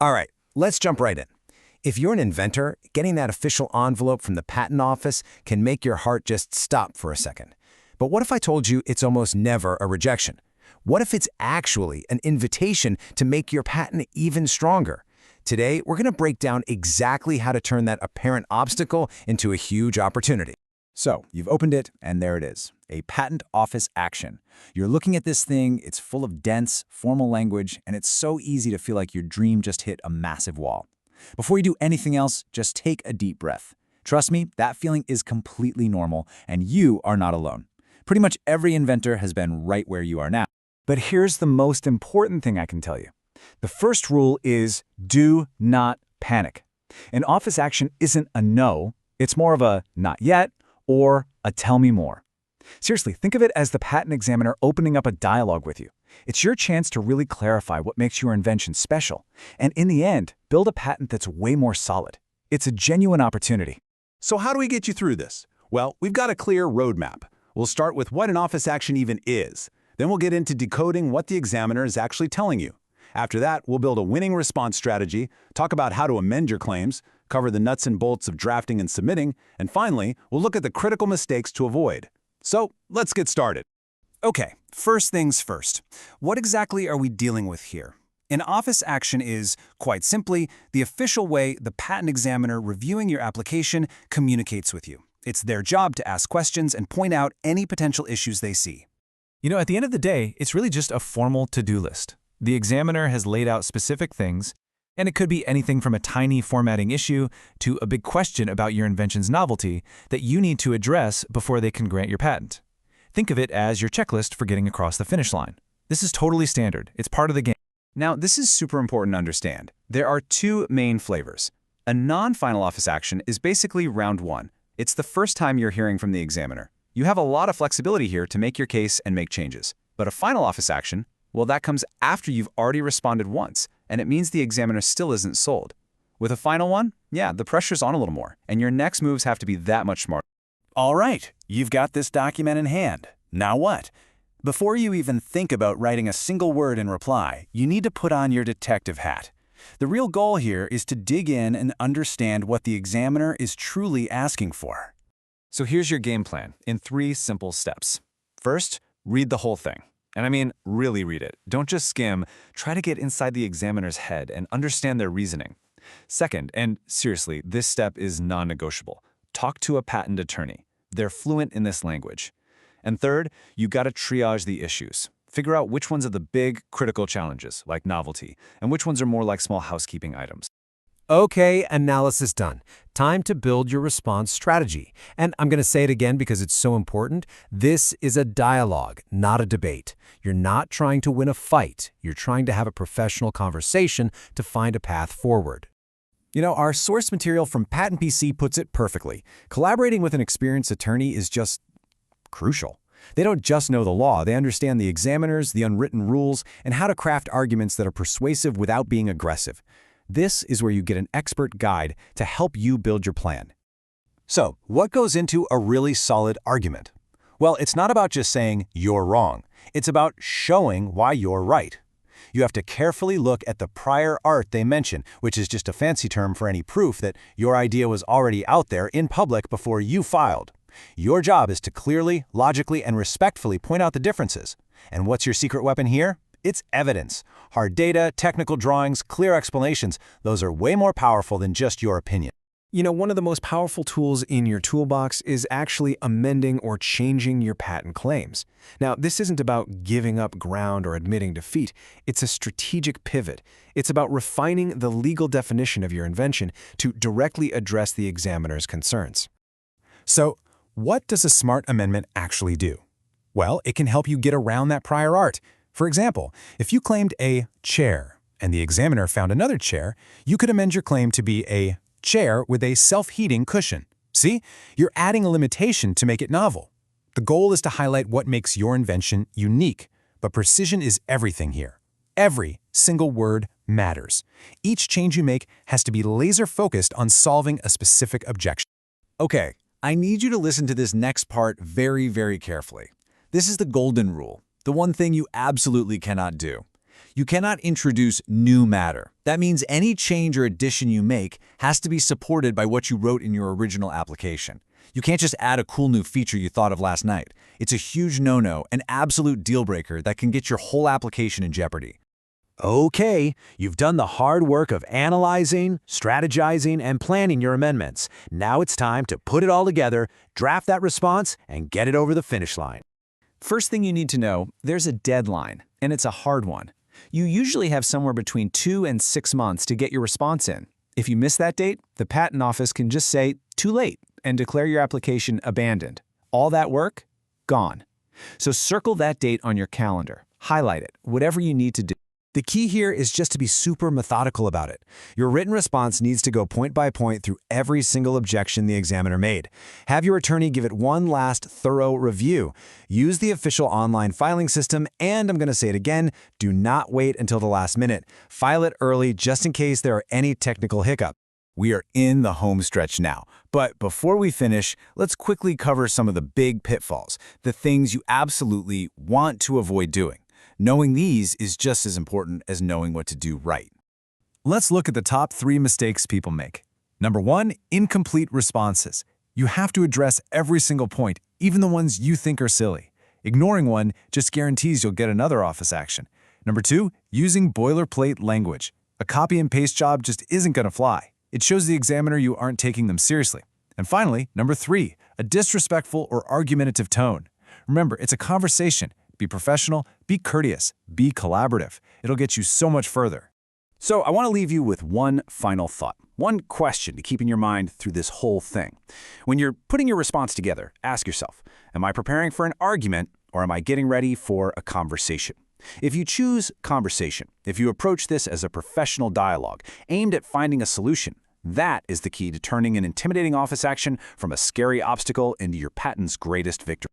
All right, let's jump right in. If you're an inventor, getting that official envelope from the patent office can make your heart just stop for a second. But what if I told you it's almost never a rejection? What if it's actually an invitation to make your patent even stronger? Today, we're going to break down exactly how to turn that apparent obstacle into a huge opportunity. So, you've opened it, and there it is, a patent office action. You're looking at this thing, it's full of dense, formal language, and it's so easy to feel like your dream just hit a massive wall. Before you do anything else, just take a deep breath. Trust me, that feeling is completely normal, and you are not alone. Pretty much every inventor has been right where you are now. But here's the most important thing I can tell you. The first rule is do not panic. An office action isn't a no, it's more of a not yet or a tell me more. Seriously, think of it as the patent examiner opening up a dialogue with you. It's your chance to really clarify what makes your invention special, and in the end, build a patent that's way more solid. It's a genuine opportunity. So how do we get you through this? Well, we've got a clear roadmap. We'll start with what an office action even is. Then we'll get into decoding what the examiner is actually telling you. After that, we'll build a winning response strategy, talk about how to amend your claims, cover the nuts and bolts of drafting and submitting, and finally, we'll look at the critical mistakes to avoid. So, let's get started. Okay, first things first. What exactly are we dealing with here? An office action is, quite simply, the official way the patent examiner reviewing your application communicates with you. It's their job to ask questions and point out any potential issues they see. At the end of the day, it's really just a formal to-do list. The examiner has laid out specific things, and it could be anything from a tiny formatting issue to a big question about your invention's novelty that you need to address before they can grant your patent. Think of it as your checklist for getting across the finish line. This is totally standard. It's part of the game. Now, this is super important to understand. There are two main flavors. A non-final office action is basically round one. It's the first time you're hearing from the examiner. You have a lot of flexibility here to make your case and make changes. But a final office action, well, that comes after you've already responded once, and it means the examiner still isn't sold. With a final one, yeah, the pressure's on a little more, and your next moves have to be that much smarter. All right, you've got this document in hand. Now what? Before you even think about writing a single word in reply, you need to put on your detective hat. The real goal here is to dig in and understand what the examiner is truly asking for. So here's your game plan in 3 simple steps. First, read the whole thing. And I mean, really read it. Don't just skim. Try to get inside the examiner's head and understand their reasoning. Second, and seriously, this step is non-negotiable. Talk to a patent attorney. They're fluent in this language. And third, you gotta triage the issues. Figure out which ones are the big, critical challenges, like novelty, and which ones are more like small housekeeping items. Okay, analysis done. Time to build your response strategy. And I'm going to say it again because it's so important. This is a dialogue, not a debate. You're not trying to win a fight. You're trying to have a professional conversation to find a path forward. Our source material from Patent PC puts it perfectly. Collaborating with an experienced attorney is just crucial. They don't just know the law, they understand the examiners, the unwritten rules, and how to craft arguments that are persuasive without being aggressive. This is where you get an expert guide to help you build your plan. So, what goes into a really solid argument? Well, it's not about just saying you're wrong. It's about showing why you're right. You have to carefully look at the prior art they mention, which is just a fancy term for any proof that your idea was already out there in public before you filed. Your job is to clearly, logically, and respectfully point out the differences. And what's your secret weapon here? It's evidence. Hard data, technical drawings, clear explanations, those are way more powerful than just your opinion. One of the most powerful tools in your toolbox is actually amending or changing your patent claims. Now, this isn't about giving up ground or admitting defeat. It's a strategic pivot. It's about refining the legal definition of your invention to directly address the examiner's concerns. So, what does a smart amendment actually do? Well, it can help you get around that prior art. For example, if you claimed a chair and the examiner found another chair, you could amend your claim to be a chair with a self-heating cushion. See? You're adding a limitation to make it novel. The goal is to highlight what makes your invention unique, but precision is everything here. Every single word matters. Each change you make has to be laser-focused on solving a specific objection. Okay, I need you to listen to this next part very, very carefully. This is the golden rule. The one thing you absolutely cannot do. You cannot introduce new matter. That means any change or addition you make has to be supported by what you wrote in your original application. You can't just add a cool new feature you thought of last night. It's a huge no-no, an absolute deal breaker that can get your whole application in jeopardy. Okay, you've done the hard work of analyzing, strategizing, and planning your amendments. Now it's time to put it all together, draft that response, and get it over the finish line. First thing you need to know, there's a deadline, and it's a hard one. You usually have somewhere between 2 and 6 months to get your response in. If you miss that date, the Patent Office can just say, "Too late," and declare your application abandoned. All that work? Gone. So circle that date on your calendar. Highlight it, whatever you need to do. The key here is just to be super methodical about it. Your written response needs to go point by point through every single objection the examiner made. Have your attorney give it one last thorough review. Use the official online filing system, and I'm going to say it again, do not wait until the last minute. File it early just in case there are any technical hiccups. We are in the home stretch now, but before we finish, let's quickly cover some of the big pitfalls, the things you absolutely want to avoid doing. Knowing these is just as important as knowing what to do right. Let's look at the top 3 mistakes people make. Number 1, incomplete responses. You have to address every single point, even the ones you think are silly. Ignoring one just guarantees you'll get another office action. Number 2, using boilerplate language. A copy and paste job just isn't going to fly. It shows the examiner you aren't taking them seriously. And finally, number 3, a disrespectful or argumentative tone. Remember, it's a conversation. Be professional, be courteous, be collaborative. It'll get you so much further. So I want to leave you with one final thought, one question to keep in your mind through this whole thing. When you're putting your response together, ask yourself, am I preparing for an argument or am I getting ready for a conversation? If you choose conversation, if you approach this as a professional dialogue aimed at finding a solution, that is the key to turning an intimidating office action from a scary obstacle into your patent's greatest victory.